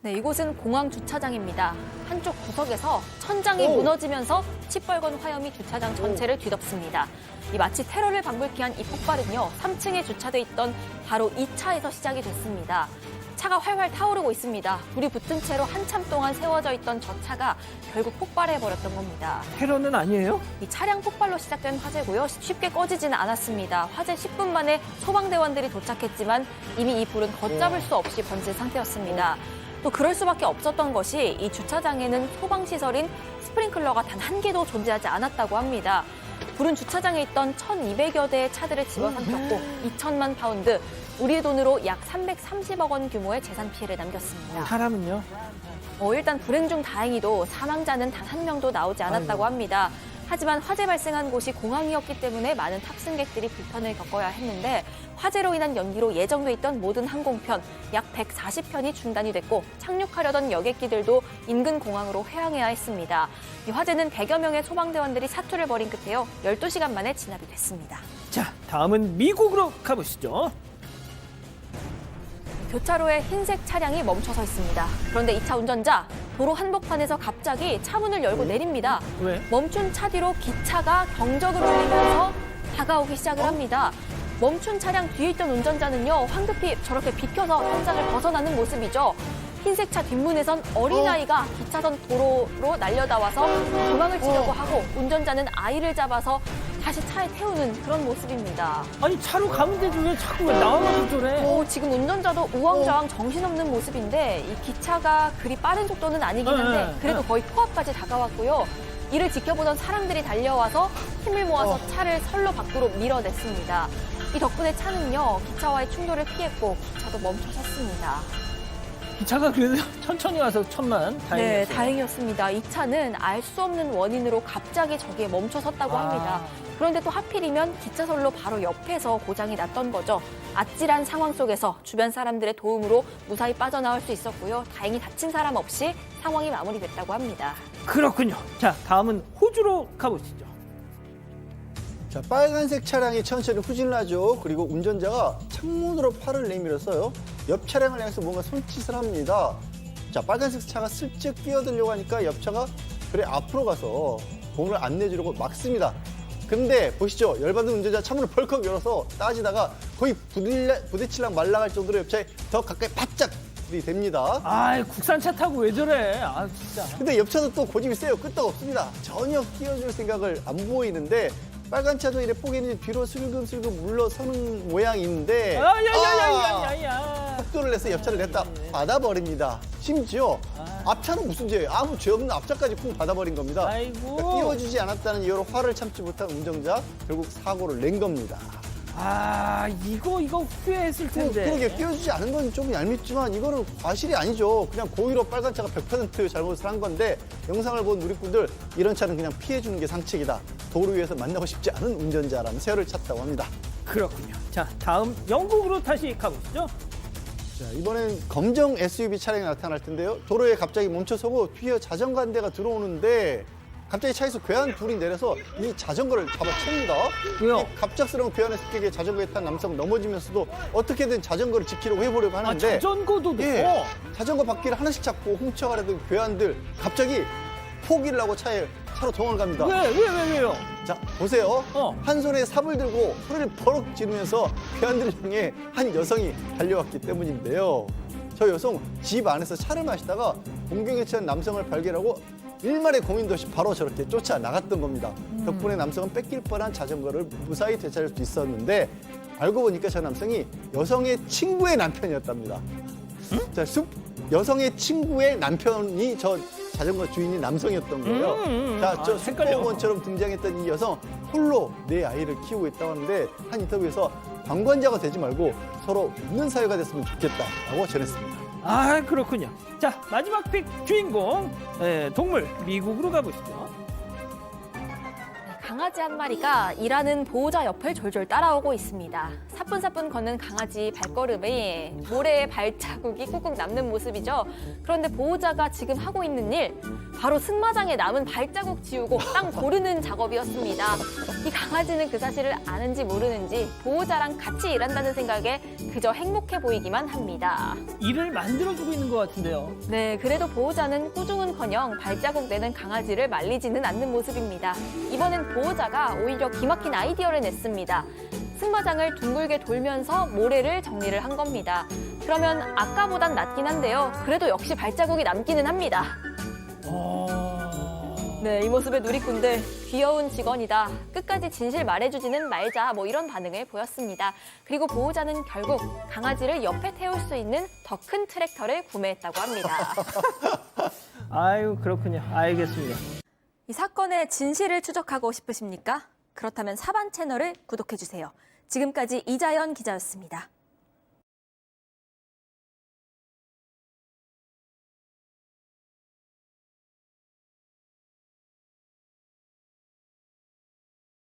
네, 이곳은 공항 주차장입니다. 한쪽 구석에서 천장이 무너지면서 시뻘건 화염이 주차장 전체를 뒤덮습니다. 이 마치 테러를 방불케 한 이 폭발은요, 3층에 주차돼 있던 바로 이 차에서 시작이 됐습니다. 차가 활활 타오르고 있습니다. 불이 붙은 채로 한참 동안 세워져 있던 저 차가 결국 폭발해버렸던 겁니다. 테러는 아니에요? 이 차량 폭발로 시작된 화재고요. 쉽게 꺼지지는 않았습니다. 화재 10분 만에 소방대원들이 도착했지만 이미 이 불은 걷잡을 수 없이 번진 상태였습니다. 또 그럴 수밖에 없었던 것이 이 주차장에는 소방시설인 스프링클러가 단 한 개도 존재하지 않았다고 합니다. 불은 주차장에 있던 1,200여 대의 차들을 집어삼켰고 2천만 파운드, 우리 돈으로 약 330억 원 규모의 재산 피해를 남겼습니다. 사람은요? 일단 불행 중 다행히도 사망자는 단 한 명도 나오지 않았다고 합니다. 하지만 화재 발생한 곳이 공항이었기 때문에 많은 탑승객들이 불편을 겪어야 했는데 화재로 인한 연기로 예정돼 있던 모든 항공편 약 140편이 중단이 됐고 착륙하려던 여객기들도 인근 공항으로 회항해야 했습니다. 이 화재는 100여 명의 소방대원들이 사투를 벌인 끝에요. 12시간 만에 진압이 됐습니다. 자, 다음은 미국으로 가보시죠. 교차로에 흰색 차량이 멈춰서 있습니다. 그런데 이 차 운전자 도로 한복판에서 갑자기 차 문을 열고 내립니다. 왜? 멈춘 차 뒤로 기차가 경적을 울리면서 다가오기 시작을 합니다. 멈춘 차량 뒤에 있던 운전자는요, 황급히 저렇게 비켜서 현장을 벗어나는 모습이죠. 흰색 차 뒷문에선 어린아이가 기차선 도로로 날려다와서 도망을 치려고 하고 운전자는 아이를 잡아서 다시 차에 태우는 그런 모습입니다. 아니, 차로 가면 되지 왜 자꾸 왜 나와가지고 저래? 지금 운전자도 우왕좌왕 정신없는 모습인데 이 기차가 그리 빠른 속도는 아니긴 한데 그래도 거의 코앞까지 다가왔고요. 이를 지켜보던 사람들이 달려와서 힘을 모아서 차를 선로 밖으로 밀어냈습니다. 이 덕분에 차는요, 기차와의 충돌을 피했고 기차도 멈춰섰습니다. 기차가 그래도 천천히 와서 천만 다행이었어요. 네, 다행이었습니다. 이 차는 알 수 없는 원인으로 갑자기 저기에 멈춰섰다고 합니다. 그런데 또 하필이면 기차선로 바로 옆에서 고장이 났던 거죠. 아찔한 상황 속에서 주변 사람들의 도움으로 무사히 빠져나올 수 있었고요. 다행히 다친 사람 없이 상황이 마무리됐다고 합니다. 그렇군요. 자, 다음은 호주로 가보시죠. 자, 빨간색 차량이 천천히 후진을 하죠. 그리고 운전자가 창문으로 팔을 내밀어서요, 옆 차량을 향해서 뭔가 손짓을 합니다. 자, 빨간색 차가 슬쩍 끼어들려고 하니까 옆 차가 그래 앞으로 가서 공을 안 내주려고 막습니다. 근데 보시죠, 열받은 운전자 창문을 벌컥 열어서 따지다가 거의 부딪히랑 말랑할 정도로 옆 차에 더 가까이 바짝 들이댑니다. 아, 국산차 타고 왜 저래? 아, 진짜. 근데 옆 차도 또 고집이 세요. 끄떡 없습니다. 전혀 끼어줄 생각을 안 보이는데 빨간 차도 이래 포개는 뒤로 슬금슬금 물러서는 모양인데 야야야야야야. 속도를 내서 옆차를 냈다 받아버립니다. 심지어 앞차는 무슨 죄예요? 아무 죄 없는 앞차까지 쿵 받아버린 겁니다. 아이고. 그러니까 띄워주지 않았다는 이유로 화를 참지 못한 운전자 결국 사고를 낸 겁니다. 아, 이거 후회했을 텐데. 그러게 띄워주지 않은 건 좀 얄밉지만 이거는 과실이 아니죠. 그냥 고의로 빨간 차가 100% 잘못을 한 건데 영상을 본 누리꾼들 이런 차는 그냥 피해주는 게 상책이다. 도로 위에서 만나고 싶지 않은 운전자라는 세월을 찼다고 합니다. 그렇군요. 자, 다음 영국으로 다시 가보시죠. 자, 이번엔 검정 SUV 차량이 나타날 텐데요. 도로에 갑자기 멈춰서고 뒤에 자전거 한 대가 들어오는데 갑자기 차에서 괴한 둘이 내려서 이 자전거를 잡아챕니다. 왜요? 이 갑작스러운 괴한의 습격에 자전거에 탄 남성 넘어지면서도 어떻게든 자전거를 지키려고 해보려고 아, 하는데 자전거도 예, 자전거 바퀴를 하나씩 잡고 훔쳐가려던 괴한들 갑자기 포기를 하고 차로 도망을 갑니다. 왜요? 자, 보세요. 어. 한 손에 삽을 들고 소리를 버럭 지르면서 괴한들을 향해 한 여성이 달려왔기 때문인데요. 저 여성 집 안에서 차를 마시다가 공경에 처한 남성을 발견하고 일말의 고민도 없이 바로 저렇게 쫓아나갔던 겁니다. 덕분에 남성은 뺏길 뻔한 자전거를 무사히 되찾을 수 있었는데 알고 보니까 저 남성이 여성의 친구의 남편이었답니다. 자, 여성의 친구의 남편이 저 자전거 주인이 남성이었던 거예요. 자, 저 헷갈려. 슈퍼우먼처럼 등장했던 이 여성 홀로 내 아이를 키우고 있다고 하는데 한 인터뷰에서 방관자가 되지 말고 서로 웃는 사이가 됐으면 좋겠다라고 전했습니다. 아, 그렇군요. 자, 마지막 픽 주인공 동물 미국으로 가보시죠. 강아지 한 마리가 일하는 보호자 옆을 졸졸 따라오고 있습니다. 사뿐사뿐 걷는 강아지 발걸음에 모래의 발자국이 꾹꾹 남는 모습이죠. 그런데 보호자가 지금 하고 있는 일, 바로 승마장에 남은 발자국 지우고 땅 고르는 작업이었습니다. 이 강아지는 그 사실을 아는지 모르는지 보호자랑 같이 일한다는 생각에 그저 행복해 보이기만 합니다. 일을 만들어주고 있는 것 같은데요. 네, 그래도 보호자는 꾸중은커녕 발자국 내는 강아지를 말리지는 않는 모습입니다. 이번엔 보호자가 오히려 기막힌 아이디어를 냈습니다. 승마장을 둥글게 돌면서 모래를 정리를 한 겁니다. 그러면 아까보단 낫긴 한데요. 그래도 역시 발자국이 남기는 합니다. 네, 이 모습에 누리꾼들 귀여운 직원이다. 끝까지 진실 말해주지는 말자. 뭐 이런 반응을 보였습니다. 그리고 보호자는 결국 강아지를 옆에 태울 수 있는 더 큰 트랙터를 구매했다고 합니다. 아유, 그렇군요. 알겠습니다. 이 사건의 진실을 추적하고 싶으십니까? 그렇다면 사반 채널을 구독해주세요. 지금까지 이자연 기자였습니다.